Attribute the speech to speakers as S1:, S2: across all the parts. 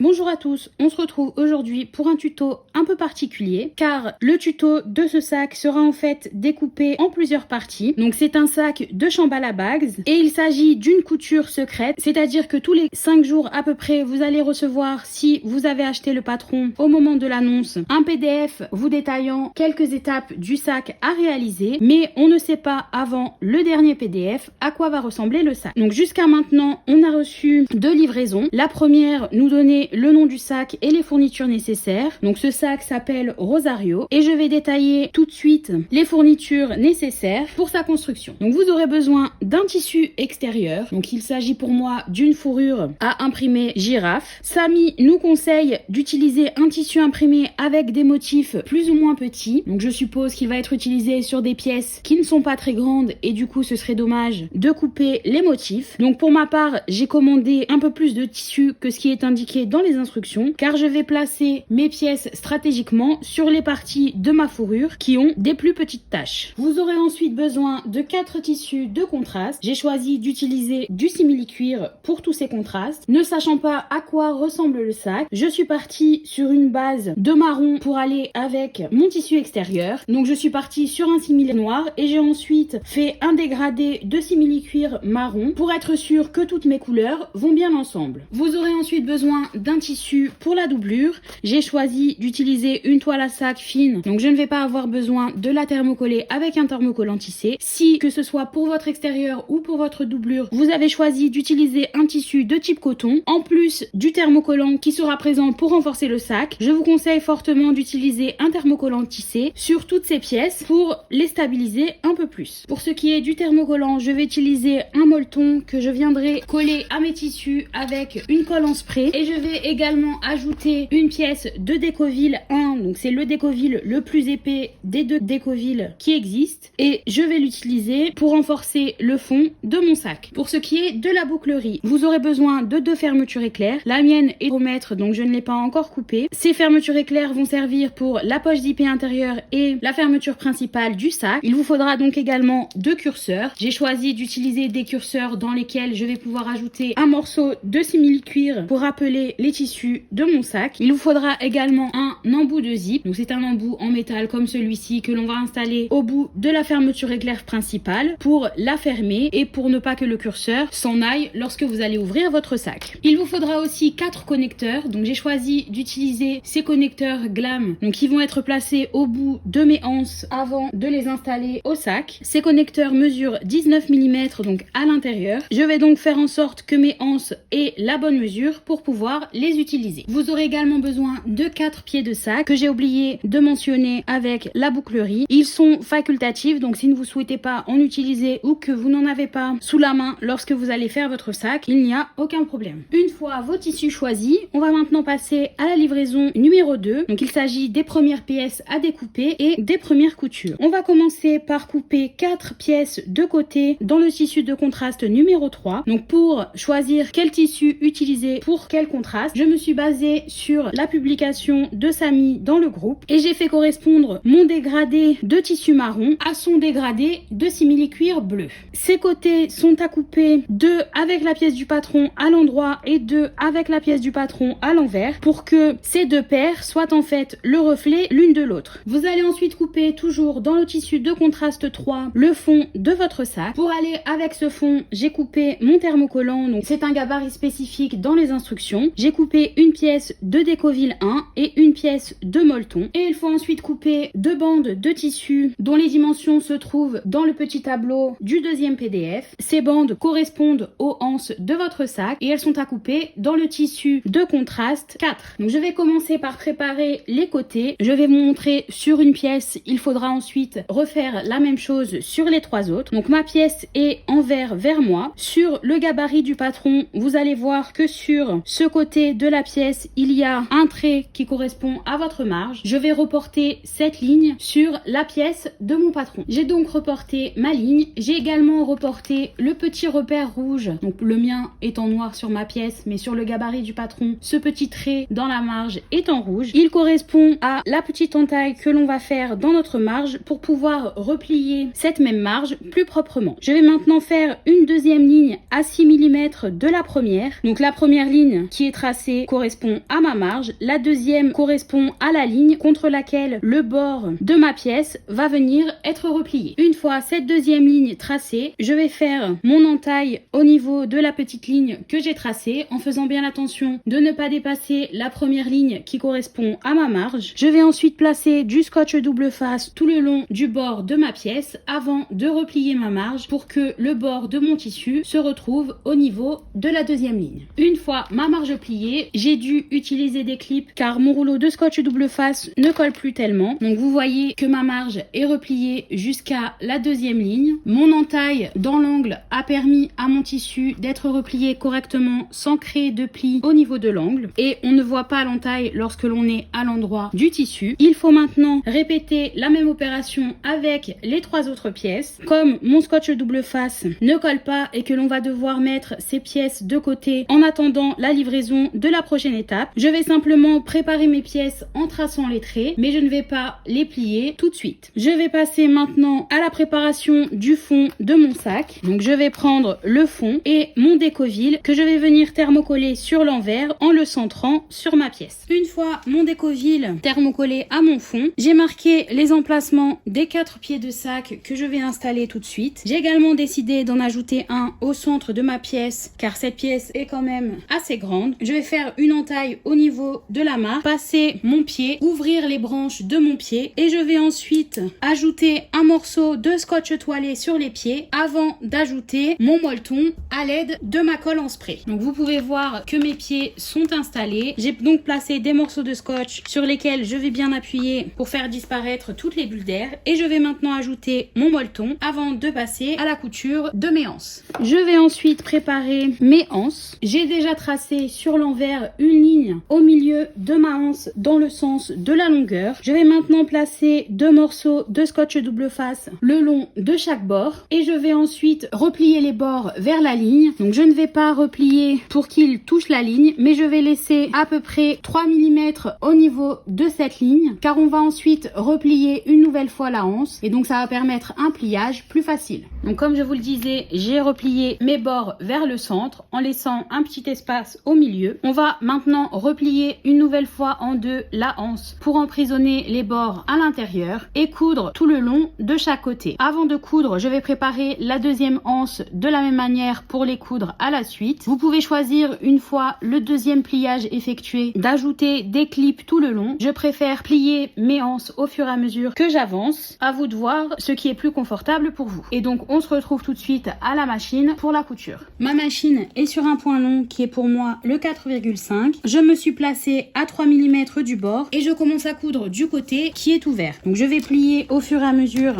S1: Bonjour à tous, on se retrouve aujourd'hui pour un tuto un peu particulier car le tuto de ce sac sera en fait découpé en plusieurs parties. Donc c'est un sac de Shambhala Bags et il s'agit d'une couture secrète, c'est-à-dire que tous les 5 jours à peu près vous allez recevoir, si vous avez acheté le patron au moment de l'annonce, un PDF vous détaillant quelques étapes du sac à réaliser, mais on ne sait pas avant le dernier PDF à quoi va ressembler le sac. Donc jusqu'à maintenant on a reçu 2 livraisons. La première nous donnait le nom du sac et les fournitures nécessaires. Donc ce sac s'appelle Rosario et je vais détailler tout de suite les fournitures nécessaires pour sa construction. Donc vous aurez besoin d'un tissu extérieur. Donc il s'agit pour moi d'une fourrure à imprimer girafe. Samy nous conseille d'utiliser un tissu imprimé avec des motifs plus ou moins petits. Donc je suppose qu'il va être utilisé sur des pièces qui ne sont pas très grandes et du coup ce serait dommage de couper les motifs. Donc pour ma part j'ai commandé un peu plus de tissu que ce qui est indiqué dans les instructions car je vais placer mes pièces stratégiquement sur les parties de ma fourrure qui ont des plus petites taches. Vous aurez ensuite besoin de 4 tissus de contraste. J'ai choisi d'utiliser du simili-cuir pour tous ces contrastes. Ne sachant pas à quoi ressemble le sac, je suis partie sur une base de marron pour aller avec mon tissu extérieur. Donc je suis partie sur un simili noir et j'ai ensuite fait un dégradé de simili-cuir marron pour être sûr que toutes mes couleurs vont bien ensemble. Vous aurez ensuite besoin d'un tissu pour la doublure. J'ai choisi d'utiliser une toile à sac fine, donc je ne vais pas avoir besoin de la thermocoller avec un thermocollant tissé. Si, que ce soit pour votre extérieur ou pour votre doublure, vous avez choisi d'utiliser un tissu de type coton, en plus du thermocollant qui sera présent pour renforcer le sac, je vous conseille fortement d'utiliser un thermocollant tissé sur toutes ces pièces pour les stabiliser un peu plus. Pour ce qui est du thermocollant, je vais utiliser un molleton que je viendrai coller à mes tissus avec une colle en spray et je vais également ajouter une pièce de Decovil 1, donc c'est le Decovil le plus épais des 2 Decovil qui existent et je vais l'utiliser pour renforcer le fond de mon sac. Pour ce qui est de la bouclerie, vous aurez besoin de 2 fermetures éclairs. La mienne est au mètre donc je ne l'ai pas encore coupée. Ces fermetures éclairs vont servir pour la poche zippée intérieure et la fermeture principale du sac. Il vous faudra donc également 2 curseurs. J'ai choisi d'utiliser des curseurs dans lesquels je vais pouvoir ajouter un morceau de simili-cuir pour rappeler les tissus de mon sac. Il vous faudra également un embout de zip. Donc c'est un embout en métal comme celui-ci que l'on va installer au bout de la fermeture éclair principale pour la fermer et pour ne pas que le curseur s'en aille lorsque vous allez ouvrir votre sac. Il vous faudra aussi 4 connecteurs. Donc j'ai choisi d'utiliser ces connecteurs Glam donc qui vont être placés au bout de mes anses avant de les installer au sac. Ces connecteurs mesurent 19 mm donc à l'intérieur. Je vais donc faire en sorte que mes anses aient la bonne mesure pour pouvoir les utiliser. Vous aurez également besoin de 4 pieds de sac que j'ai oublié de mentionner avec la bouclerie. Ils sont facultatifs donc si ne vous souhaitez pas en utiliser ou que vous n'en avez pas sous la main lorsque vous allez faire votre sac, il n'y a aucun problème. Une fois vos tissus choisis, on va maintenant passer à la livraison numéro 2. Donc il s'agit des premières pièces à découper et des premières coutures. On va commencer par couper 4 pièces de côté dans le tissu de contraste numéro 3. Donc pour choisir quel tissu utiliser pour quel contraste, je me suis basée sur la publication de Samy dans le groupe et j'ai fait correspondre mon dégradé de tissu marron à son dégradé de simili-cuir bleu. Ces côtés sont à couper 2 avec la pièce du patron à l'endroit et 2 avec la pièce du patron à l'envers pour que ces 2 paires soient en fait le reflet l'une de l'autre. Vous allez ensuite couper toujours dans le tissu de contraste 3 le fond de votre sac. Pour aller avec ce fond, j'ai coupé mon thermocollant, donc c'est un gabarit spécifique dans les instructions. J'ai coupé une pièce de Decovil 1 et une pièce de molleton. Et il faut ensuite couper 2 bandes de tissu dont les dimensions se trouvent dans le petit tableau du deuxième PDF. Ces bandes correspondent aux anses de votre sac et elles sont à couper dans le tissu de contraste 4. Donc je vais commencer par préparer les côtés. Je vais vous montrer sur une pièce. Il faudra ensuite refaire la même chose sur les 3 autres. Donc ma pièce est envers vers moi. Sur le gabarit du patron, vous allez voir que sur ce côté de la pièce, il y a un trait qui correspond à votre marge. Je vais reporter cette ligne sur la pièce de mon patron. J'ai donc reporté ma ligne. J'ai également reporté le petit repère rouge. Donc le mien est en noir sur ma pièce, mais sur le gabarit du patron, ce petit trait dans la marge est en rouge. Il correspond à la petite entaille que l'on va faire dans notre marge pour pouvoir replier cette même marge plus proprement. Je vais maintenant faire une deuxième ligne à 6 mm de la première. Donc la première ligne qui est tracée tracée correspond à ma marge, la deuxième correspond à la ligne contre laquelle le bord de ma pièce va venir être replié. Une fois cette deuxième ligne tracée, je vais faire mon entaille au niveau de la petite ligne que j'ai tracée en faisant bien attention de ne pas dépasser la première ligne qui correspond à ma marge. Je vais ensuite placer du scotch double face tout le long du bord de ma pièce avant de replier ma marge pour que le bord de mon tissu se retrouve au niveau de la deuxième ligne. Une fois ma marge pliée, j'ai dû utiliser des clips car mon rouleau de scotch double face ne colle plus tellement. Donc vous voyez que ma marge est repliée jusqu'à la deuxième ligne. Mon entaille dans l'angle a permis à mon tissu d'être replié correctement sans créer de plis au niveau de l'angle et on ne voit pas l'entaille lorsque l'on est à l'endroit du tissu. Il faut maintenant répéter la même opération avec les trois autres pièces. Comme mon scotch double face ne colle pas et que l'on va devoir mettre ces pièces de côté en attendant la livraison de la prochaine étape, je vais simplement préparer mes pièces en traçant les traits, mais je ne vais pas les plier tout de suite. Je vais passer maintenant à la préparation du fond de mon sac. Donc je vais prendre le fond et mon décoville que je vais venir thermocoller sur l'envers en le centrant sur ma pièce. Une fois mon décoville thermocollé à mon fond, j'ai marqué les emplacements des 4 pieds de sac que je vais installer tout de suite. J'ai également décidé d'en ajouter un au centre de ma pièce car cette pièce est quand même assez grande. Je vais faire une entaille au niveau de la marque, passer mon pied, ouvrir les branches de mon pied et je vais ensuite ajouter un morceau de scotch toilé sur les pieds avant d'ajouter mon molleton à l'aide de ma colle en spray. Donc vous pouvez voir que mes pieds sont installés. J'ai donc placé des morceaux de scotch sur lesquels je vais bien appuyer pour faire disparaître toutes les bulles d'air et je vais maintenant ajouter mon molleton avant de passer à la couture de mes anses. Je vais ensuite préparer mes anses. J'ai déjà tracé sur l'envers une ligne au milieu de ma anse dans le sens de la longueur. Je vais maintenant placer 2 morceaux de scotch double face le long de chaque bord et je vais ensuite replier les bords vers la ligne. Donc je ne vais pas replier pour qu'ils touchent la ligne, mais je vais laisser à peu près 3 mm au niveau de cette ligne car on va ensuite replier une nouvelle fois la anse et donc ça va permettre un pliage plus facile. Donc comme je vous le disais, j'ai replié mes bords vers le centre en laissant un petit espace au milieu. On va maintenant replier une nouvelle fois en deux la anse pour emprisonner les bords à l'intérieur et coudre tout le long de chaque côté. Avant de coudre, je vais préparer la deuxième anse de la même manière pour les coudre à la suite. Vous pouvez choisir une fois le deuxième pliage effectué d'ajouter des clips tout le long. Je préfère plier mes anses au fur et à mesure que j'avance. À vous de voir ce qui est plus confortable pour vous. Et donc on se retrouve tout de suite à la machine pour la couture. Ma machine est sur un point long qui est pour moi le 4,5. Je me suis placée à 3 mm du bord et je commence à coudre du côté qui est ouvert. Donc je vais plier au fur et à mesure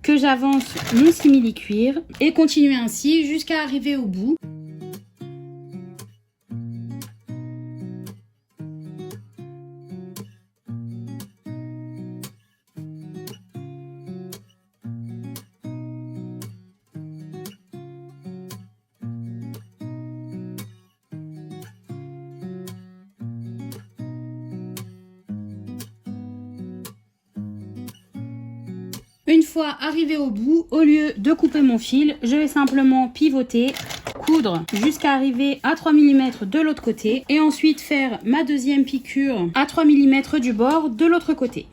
S1: que j'avance mon simili-cuir et continuer ainsi jusqu'à arriver au bout. Une fois arrivé au bout, au lieu de couper mon fil, je vais simplement pivoter, coudre jusqu'à arriver à 3 mm de l'autre côté et ensuite faire ma deuxième piqûre à 3 mm du bord de l'autre côté.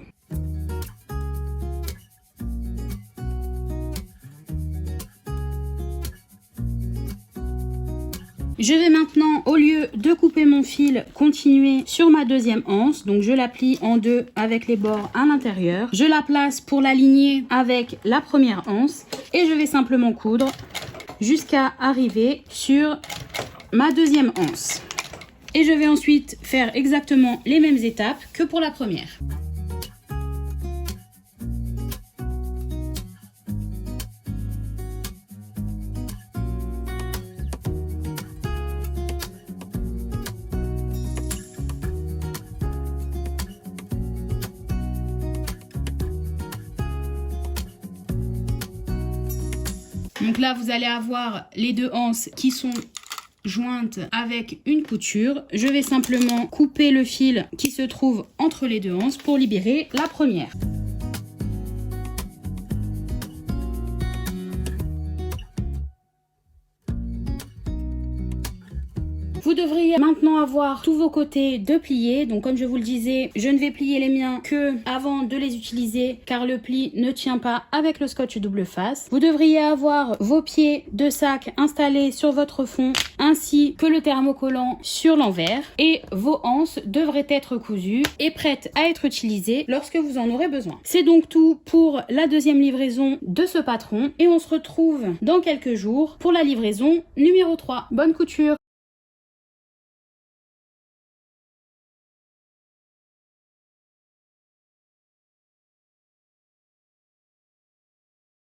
S1: Je vais maintenant, au lieu de couper mon fil, continuer sur ma deuxième anse. Donc je la plie en deux avec les bords à l'intérieur. Je la place pour l'aligner avec la première anse et je vais simplement coudre jusqu'à arriver sur ma deuxième anse. Et je vais ensuite faire exactement les mêmes étapes que pour la première. Donc là, vous allez avoir les deux anses qui sont jointes avec une couture. Je vais simplement couper le fil qui se trouve entre les deux anses pour libérer la première. Vous devriez maintenant avoir tous vos côtés de pliés. Donc comme je vous le disais, je ne vais plier les miens que avant de les utiliser car le pli ne tient pas avec le scotch double face. Vous devriez avoir vos pieds de sac installés sur votre fond ainsi que le thermocollant sur l'envers et vos anses devraient être cousues et prêtes à être utilisées lorsque vous en aurez besoin. C'est donc tout pour la deuxième livraison de ce patron et on se retrouve dans quelques jours pour la livraison numéro 3. Bonne couture!